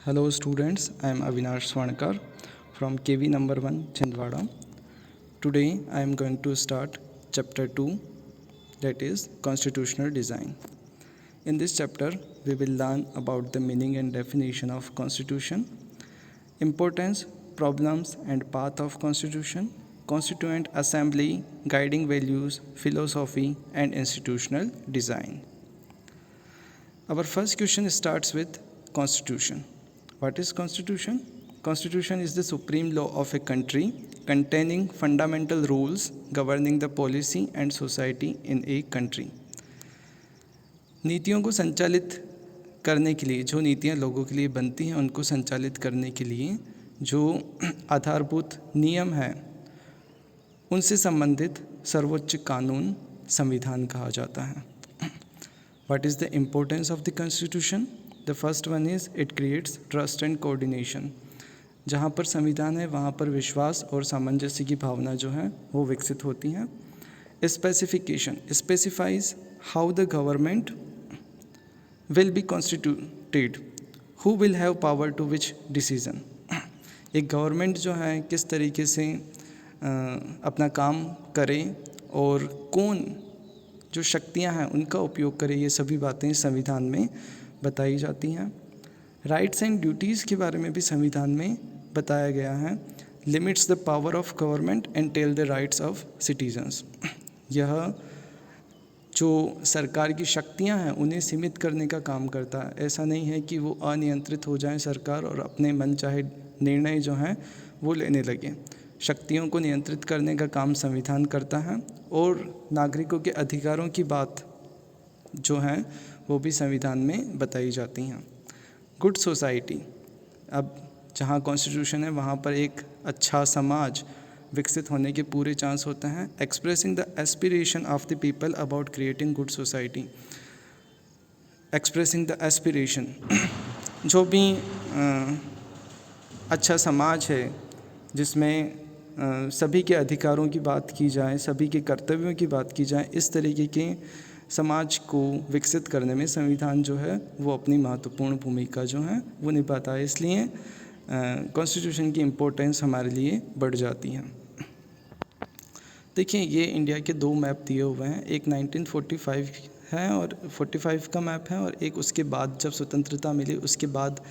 Hello students, I am Avinash Swarnkar from KV number 1 Chhindwara. Today I am going to start chapter 2, that is constitutional design. In this chapter we will learn about the meaning and definition of constitution, importance, problems and path of constitution, constituent assembly, guiding values, philosophy and institutional design. Our first question starts with constitution. What is constitution? Constitution is the supreme law of a country containing fundamental rules governing the policy and society in a country. नीतियों को संचालित करने के लिए, जो नीतियाँ लोगों के लिए बनती हैं उनको संचालित करने के लिए जो आधारभूत नियम हैं उनसे संबंधित सर्वोच्च कानून संविधान कहा जाता है. What is the importance of the constitution? The first one is it creates trust and coordination. जहाँ पर संविधान है वहाँ पर विश्वास और सामंजस्य की भावना जो है वो विकसित होती हैं. Specification specifies how the government will be constituted, who will have power to which decision. एक गवर्नमेंट जो है किस तरीके से अपना काम करे और कौन जो शक्तियां हैं उनका उपयोग करे, ये सभी बातें संविधान में बताई जाती हैं. राइट्स एंड ड्यूटीज़ के बारे में भी संविधान में बताया गया है. Limits the power of government and tell the rights of citizens. यह जो सरकार की शक्तियां हैं उन्हें सीमित करने का काम करता है. ऐसा नहीं है कि वो अनियंत्रित हो जाए सरकार और अपने मन चाहे निर्णय जो हैं वो लेने लगे. शक्तियों को नियंत्रित करने का काम संविधान करता है और नागरिकों के अधिकारों की बात जो है वो भी संविधान में बताई जाती हैं. गुड सोसाइटी, अब जहाँ कॉन्स्टिट्यूशन है वहाँ पर एक अच्छा समाज विकसित होने के पूरे चांस होते हैं. Expressing the aspiration of the people about creating good society. Expressing the aspiration, जो भी अच्छा समाज है जिसमें सभी के अधिकारों की बात की जाए, सभी के कर्तव्यों की बात की जाए, इस तरीके के समाज को विकसित करने में संविधान जो है वो अपनी महत्वपूर्ण भूमिका जो है वो निभाता है. इसलिए कॉन्स्टिट्यूशन की इम्पोर्टेंस हमारे लिए बढ़ जाती है. देखिए ये इंडिया के दो मैप दिए हुए हैं, एक 1945 है और 45 का मैप है और एक उसके बाद जब स्वतंत्रता मिली उसके बाद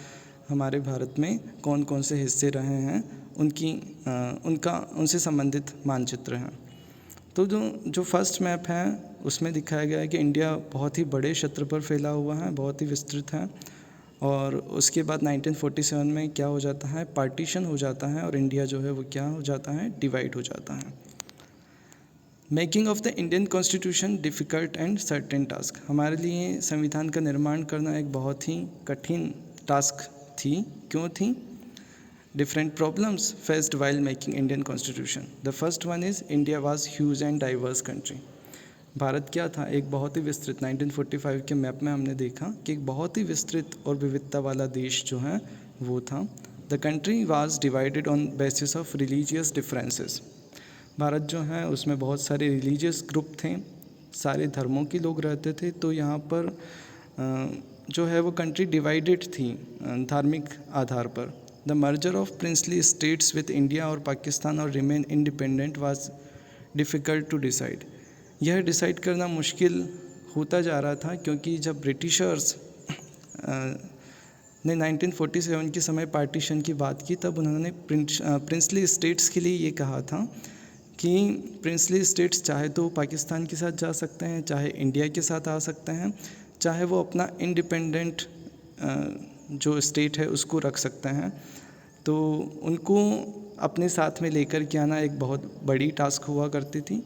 हमारे भारत में कौन कौन से हिस्से रहे हैं उनसे संबंधित मानचित्र हैं. तो जो फर्स्ट मैप है उसमें दिखाया गया है कि इंडिया बहुत ही बड़े क्षेत्र पर फैला हुआ है, बहुत ही विस्तृत है. और उसके बाद 1947 में क्या हो जाता है, पार्टीशन हो जाता है और इंडिया जो है वो क्या हो जाता है, डिवाइड हो जाता है. Making of the Indian constitution difficult and certain task. हमारे लिए संविधान का निर्माण करना एक बहुत ही कठिन टास्क थी. क्यों थी? Different problems faced while making Indian Constitution. The first one is India was huge and diverse country. Bharat क्या था, एक बहुत ही विस्तृत, 1945 के मैप में हमने देखा कि एक बहुत ही विस्तृत और विविधता वाला देश जो है वो था. The country was divided on basis of religious differences. Bharat जो है उसमें बहुत सारे रिलीजियस ग्रुप थे, सारे धर्मों के लोग रहते थे. तो यहाँ पर जो है वो कंट्री डिवाइडेड थी धार्मिक आधार पर. The merger of princely states with India और पाकिस्तान और remain independent was difficult to decide. यह डिसाइड करना मुश्किल होता जा रहा था क्योंकि जब ब्रिटिशर्स ने 1947 के समय पार्टीशन की बात की तब उन्होंने प्रिंसली स्टेट्स के लिए ये कहा था कि प्रिंसली स्टेट्स चाहे तो पाकिस्तान के साथ जा सकते हैं, चाहे इंडिया के साथ आ सकते हैं, चाहे वो अपना इंडिपेंडेंट जो स्टेट है उसको रख सकते हैं. तो उनको अपने साथ में लेकर के आना एक बहुत बड़ी टास्क हुआ करती थी.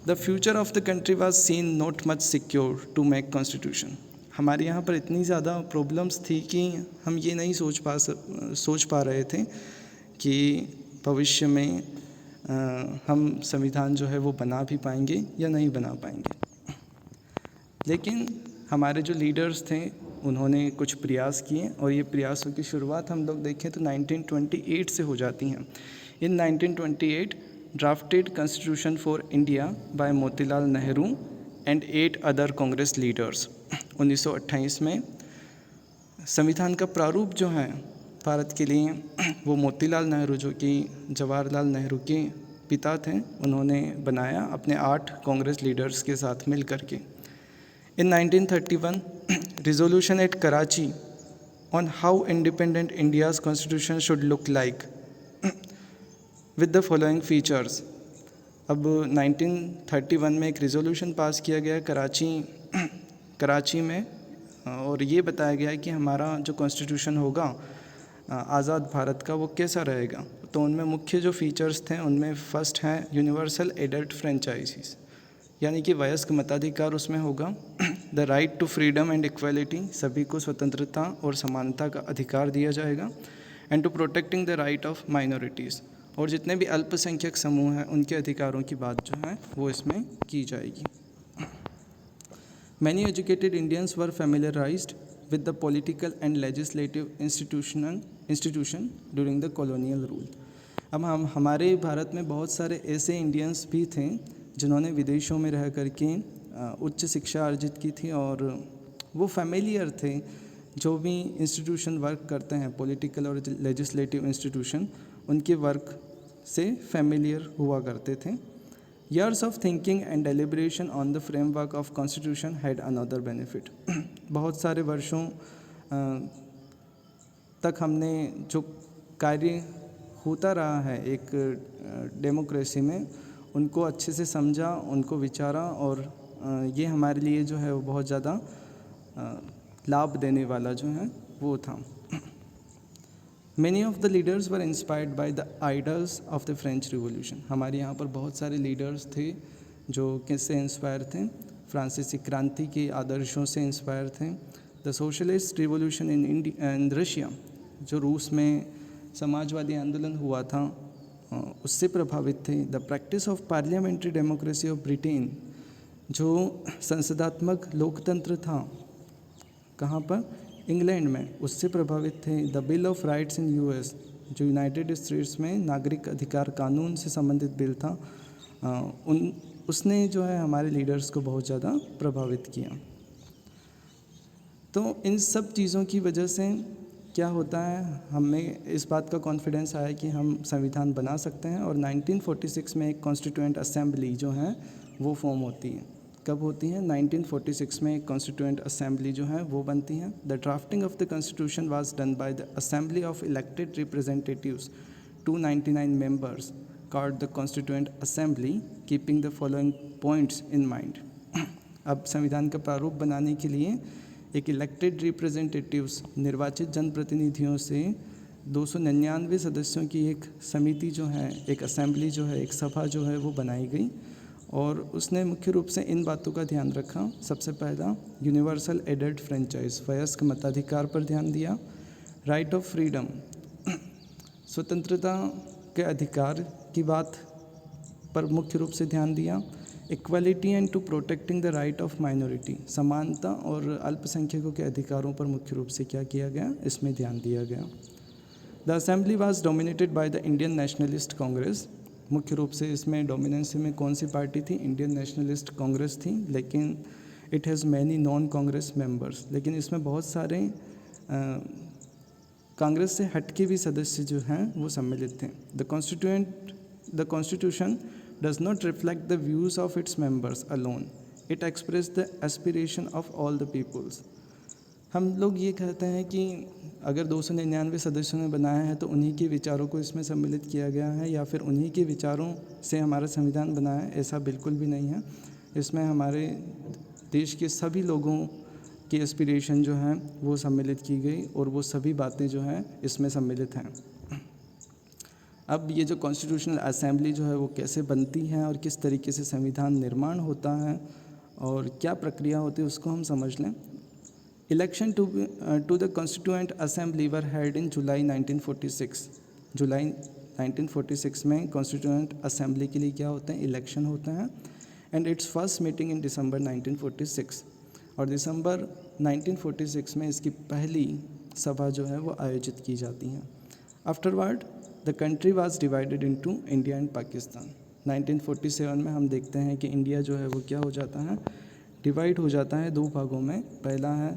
The future of the country was seen not much secure to make constitution. हमारे यहाँ पर इतनी ज़्यादा प्रॉब्लम्स थी कि हम ये नहीं सोच पा रहे थे कि भविष्य में हम संविधान जो है वो बना भी पाएंगे या नहीं बना पाएंगे. लेकिन हमारे जो लीडर्स थे उन्होंने कुछ प्रयास किए और ये प्रयासों की शुरुआत हम लोग देखें तो 1928 से हो जाती हैं. इन 1928 drafted constitution for India by Motilal Nehru and 8 other Congress leaders. 1928 में संविधान का प्रारूप जो है भारत के लिए, वो मोतीलाल नेहरू, जो कि जवाहरलाल नेहरू के पिता थे, उन्होंने बनाया अपने 8 कांग्रेस लीडर्स के साथ मिल करके। इन 1931 resolution at Karachi on how independent India's constitution should look like with the following features। अब 1931 में एक रिजोल्यूशन पास किया गया कराची में, और ये बताया गया है कि हमारा जो कॉन्स्टिट्यूशन होगा आज़ाद भारत का, वो कैसा रहेगा। तो उनमें मुख्य जो फीचर्स थे उनमें फ़र्स्ट है यूनिवर्सल एडल्ट फ्रेंचाइजीज, यानी कि वयस्क मताधिकार उसमें होगा। The right to freedom and equality, सभी को स्वतंत्रता और समानता का अधिकार दिया जाएगा। And to protecting the right of minorities, और जितने भी अल्पसंख्यक समूह हैं उनके अधिकारों की बात जो है वो इसमें की जाएगी। Many educated Indians were familiarized with the political and legislative institution during the colonial rule। अब हमारे भारत में बहुत सारे ऐसे इंडियंस भी थे जिन्होंने विदेशों में रह करके उच्च शिक्षा अर्जित की थी, और वो फेमिलियर थे, जो भी इंस्टीट्यूशन वर्क करते हैं पॉलिटिकल और लेजिस्लेटिव इंस्टीट्यूशन, उनके वर्क से फेमिलियर हुआ करते थे। Years of thinking and deliberation on the framework of constitution had another benefit। बहुत सारे वर्षों तक हमने जो कार्य होता रहा है एक डेमोक्रेसी में, उनको अच्छे से समझा, उनको विचारा, और ये हमारे लिए जो है वो बहुत ज़्यादा लाभ देने वाला जो है वो था। Many of the leaders were inspired by the ideals of the French Revolution। हमारे यहाँ पर बहुत सारे लीडर्स थे जो किससे इंस्पायर थे, फ्रांसीसी क्रांति के आदर्शों से इंस्पायर थे। The socialist revolution in Russia, जो रूस में समाजवादी आंदोलन हुआ था उससे प्रभावित थे। The practice of parliamentary democracy of Britain, जो संसदात्मक लोकतंत्र था, कहाँ पर, इंग्लैंड में, उससे प्रभावित थे। The bill of rights in US, जो यूनाइटेड स्टेट्स में नागरिक अधिकार कानून से संबंधित बिल था, उसने जो है हमारे लीडर्स को बहुत ज़्यादा प्रभावित किया। तो इन सब चीज़ों की वजह से क्या होता है, हमें इस बात का कॉन्फिडेंस आया कि हम संविधान बना सकते हैं, और 1946 में एक कॉन्स्टिट्यूएंट असेंबली जो है वो फॉर्म होती है। कब होती है, 1946 में एक कॉन्स्टिट्यूएंट असेंबली जो है वो बनती है। The drafting of the constitution was done by the assembly of elected representatives, 299 members called the constituent assembly, keeping the following points in mind. अब संविधान का प्रारूप बनाने के लिए एक इलेक्टेड रिप्रेजेंटेटिव्स, निर्वाचित जनप्रतिनिधियों से 299 सदस्यों की एक समिति जो है, एक असेंबली जो है, एक सभा जो है वो बनाई गई, और उसने मुख्य रूप से इन बातों का ध्यान रखा। सबसे पहला यूनिवर्सल एडल्ट फ्रेंचाइज, वयस्क मताधिकार पर ध्यान दिया। राइट ऑफ फ्रीडम, स्वतंत्रता के अधिकार की बात पर मुख्य रूप से ध्यान दिया। Equality and to protecting the right of minority, समानता और अल्पसंख्यकों के अधिकारों पर मुख्य रूप से क्या किया गया, इसमें ध्यान दिया गया। The assembly was dominated by the Indian nationalist Congress, मुख्य रूप से इसमें डोमिनेंसी में कौन सी पार्टी थी, इंडियन नेशनलिस्ट कांग्रेस थी, लेकिन it has many non Congress members, लेकिन इसमें बहुत सारे कांग्रेस से हटके भी सदस्य जो हैं वो सम्मिलित थे। The constitution does not reflect the views of its members alone, it express the aspiration of all the peoples. हम लोग ये कहते हैं कि अगर 299 सदस्यों ने बनाया है तो उन्हीं के विचारों को इसमें सम्मिलित किया गया है, या फिर उन्हीं के विचारों से हमारा संविधान बना है, ऐसा बिल्कुल भी नहीं है। इसमें हमारे देश के सभी लोगों की एस्पिरेशन जो हैं वो सम्मिलित की गई, और वो सभी बातें जो हैं इसमें सम्मिलित हैं। अब ये जो कॉन्स्टिट्यूशनल असेंबली जो है वो कैसे बनती है और किस तरीके से संविधान निर्माण होता है और क्या प्रक्रिया होती है उसको हम समझ लें। Election to the constituent assembly were held in July 1946। जुलाई 1946 में कॉन्स्टिट्यूएंट असेंबली के लिए क्या होते हैं, इलेक्शन होते हैं, and its first meeting in December 1946, और दिसंबर 1946 में इसकी पहली सभा जो है वो आयोजित की जाती है। Afterward the country was divided into India and Pakistan. 1947 में हम देखते हैं कि इंडिया जो है वो क्या हो जाता है, डिवाइड हो जाता है दो भागों में। पहला है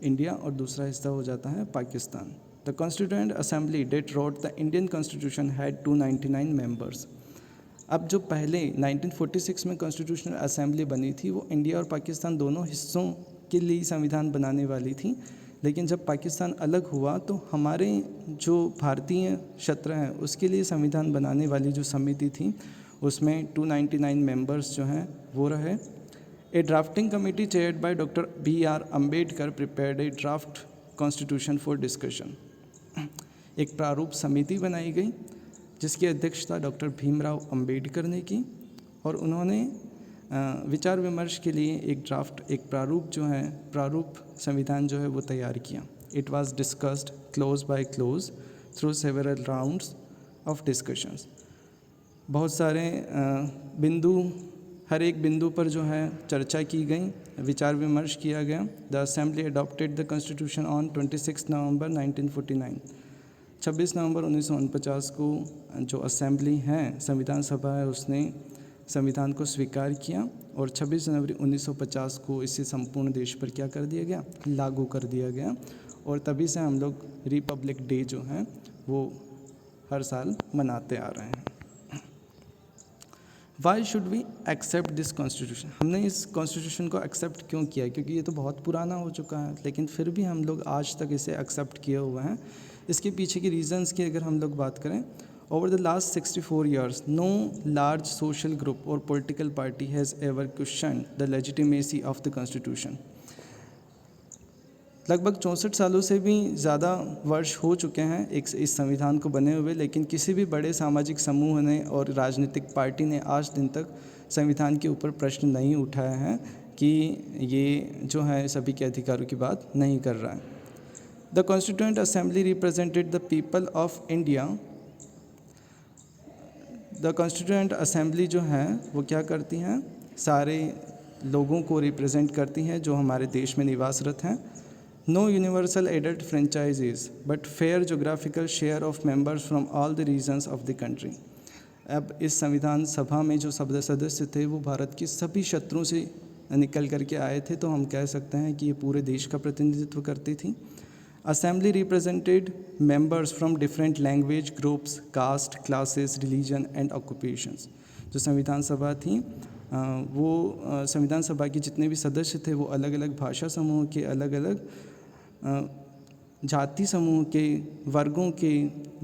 इंडिया और दूसरा हिस्सा हो जाता है Pakistan. The constituent assembly that wrote the Indian constitution had 299 members. अब जो पहले 1946 में कॉन्स्टिट्यूशनल असेंबली बनी थी वो इंडिया और पाकिस्तान दोनों हिस्सों के लिए संविधान बनाने वाली थी, लेकिन जब पाकिस्तान अलग हुआ तो हमारे जो भारतीय क्षेत्र हैं उसके लिए संविधान बनाने वाली जो समिति थी उसमें 299 मेंबर्स जो हैं वो रहे। A drafting committee chaired by doctor B.R. Ambedkar prepared a draft constitution for discussion. एक प्रारूप समिति बनाई गई जिसकी अध्यक्षता डॉक्टर भीमराव अंबेडकर ने की और उन्होंने विचार विमर्श के लिए एक ड्राफ्ट, एक प्रारूप संविधान जो है वो तैयार किया। It was discussed close by close through several rounds of discussions. बहुत सारे हर एक बिंदु पर जो है चर्चा की गई, विचार विमर्श किया गया। The assembly adopted the constitution on 26 नवंबर 1949। 26 नवंबर 1949 को जो असेंबली है, संविधान सभा है, उसने संविधान को स्वीकार किया और 26 जनवरी 1950 को इसे संपूर्ण देश पर क्या कर दिया गया, लागू कर दिया गया। और तभी से हम लोग रिपब्लिक डे जो है वो हर साल मनाते आ रहे हैं। Why should we accept this constitution? हमने इस कॉन्स्टिट्यूशन को एक्सेप्ट क्यों किया? क्योंकि ये तो बहुत पुराना हो चुका है, लेकिन फिर भी हम लोग आज तक इसे एक्सेप्ट किए हुए हैं। इसके पीछे की रीजंस की अगर हम लोग बात करें, over the last 64 years no large social group और political party has ever question the legitimacy of the constitution. लगभग 64 सालों से भी ज़्यादा वर्ष हो चुके हैं इस संविधान को बने हुए, लेकिन किसी भी बड़े सामाजिक समूह ने और राजनीतिक पार्टी ने आज दिन तक संविधान के ऊपर प्रश्न नहीं उठाया है कि ये जो है सभी के अधिकारों की बात नहीं कर रहा है। The constituent assembly represented the people of India. The constituent assembly जो है वो क्या करती हैं, सारे लोगों को रिप्रेजेंट करती हैं जो हमारे देश में निवासरत हैं। No universal aided franchises but fair geographical share of members from all the regions of the country. अब इस संविधान सभा में जो सदस्य थे वो भारत के सभी क्षेत्रों से निकल करके आए थे, तो हम कह सकते हैं कि ये पूरे देश का प्रतिनिधित्व करती थी। Assembly represented members from different language groups, caste, classes, religion and occupations। जो संविधान सभा थी वो संविधान सभा के जितने भी सदस्य थे वो अलग अलग भाषा समूह के, अलग अलग जाति समूह के, वर्गों के,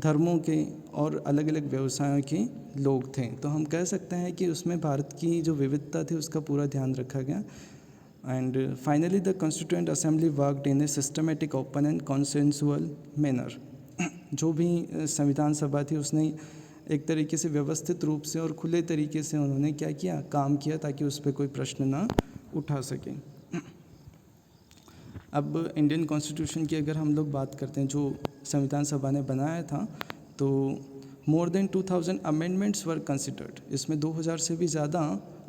धर्मों के और अलग अलग व्यवसायों के लोग थे। तो हम कह सकते हैं कि उसमें भारत की जो विविधता थी उसका पूरा ध्यान रखा गया। And finally, the Constituent Assembly worked in a systematic, open and consensual manner। जो भी संविधान सभा थी उसने एक तरीके से व्यवस्थित रूप से और खुले तरीके से उन्होंने क्या किया, काम किया, ताकि उस पर कोई प्रश्न ना उठा सके। अब इंडियन कॉन्स्टिट्यूशन की अगर हम लोग बात करते हैं जो संविधान सभा ने बनाया था, तो more than 2000 amendments were considered. इसमें 2000 से भी ज़्यादा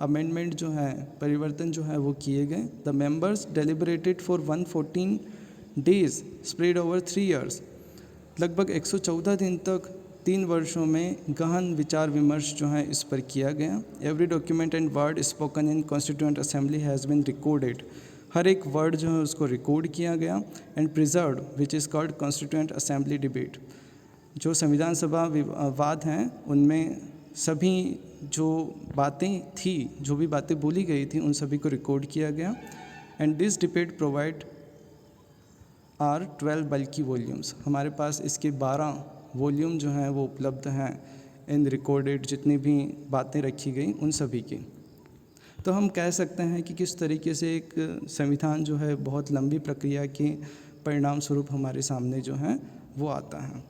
अमेंडमेंट जो है, परिवर्तन जो है वो किए गए। The members deliberated for 114 days spread over 3 years। लगभग 114 दिन तक 3 वर्षों में गहन विचार विमर्श जो है इस पर किया गया। Every document and word spoken in constituent assembly has been recorded. हर एक वर्ड जो है उसको रिकॉर्ड किया गया। And preserved which is called constituent assembly debate. जो संविधान सभा वाद हैं उनमें सभी जो बातें थी, जो भी बातें बोली गई थी, उन सभी को रिकॉर्ड किया गया। And this debate provide are 12 बल्कि वॉल्यूम्स। हमारे पास इसके 12 वॉल्यूम जो हैं वो उपलब्ध हैं इन रिकॉर्डेड जितनी भी बातें रखी गई उन सभी की। तो हम कह सकते हैं कि किस तरीके से एक संविधान जो है बहुत लंबी प्रक्रिया के परिणाम स्वरूप हमारे सामने जो है वो आता है।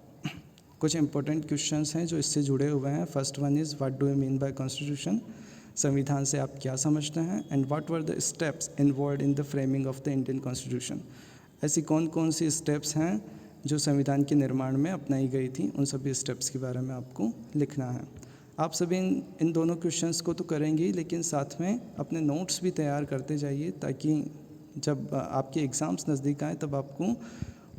कुछ इंपॉर्टेंट क्वेश्चंस हैं जो इससे जुड़े हुए हैं। First one is what do you mean by constitution? संविधान से आप क्या समझते हैं? And what were the steps involved in the framing of the Indian constitution? ऐसी कौन कौन सी स्टेप्स हैं जो संविधान के निर्माण में अपनाई गई थी, उन सभी स्टेप्स के बारे में आपको लिखना है। आप सभी इन दोनों क्वेश्चंस को तो करेंगे ही, लेकिन साथ में अपने नोट्स भी तैयार करते जाइए, ताकि जब आपके एग्ज़ाम्स नज़दीक आए तब आपको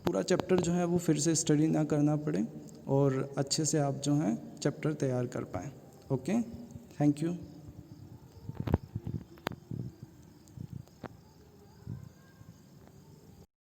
पूरा चैप्टर जो है वो फिर से स्टडी ना करना पड़े और अच्छे से आप जो हैं चैप्टर तैयार कर पाएँ। Okay, thank you.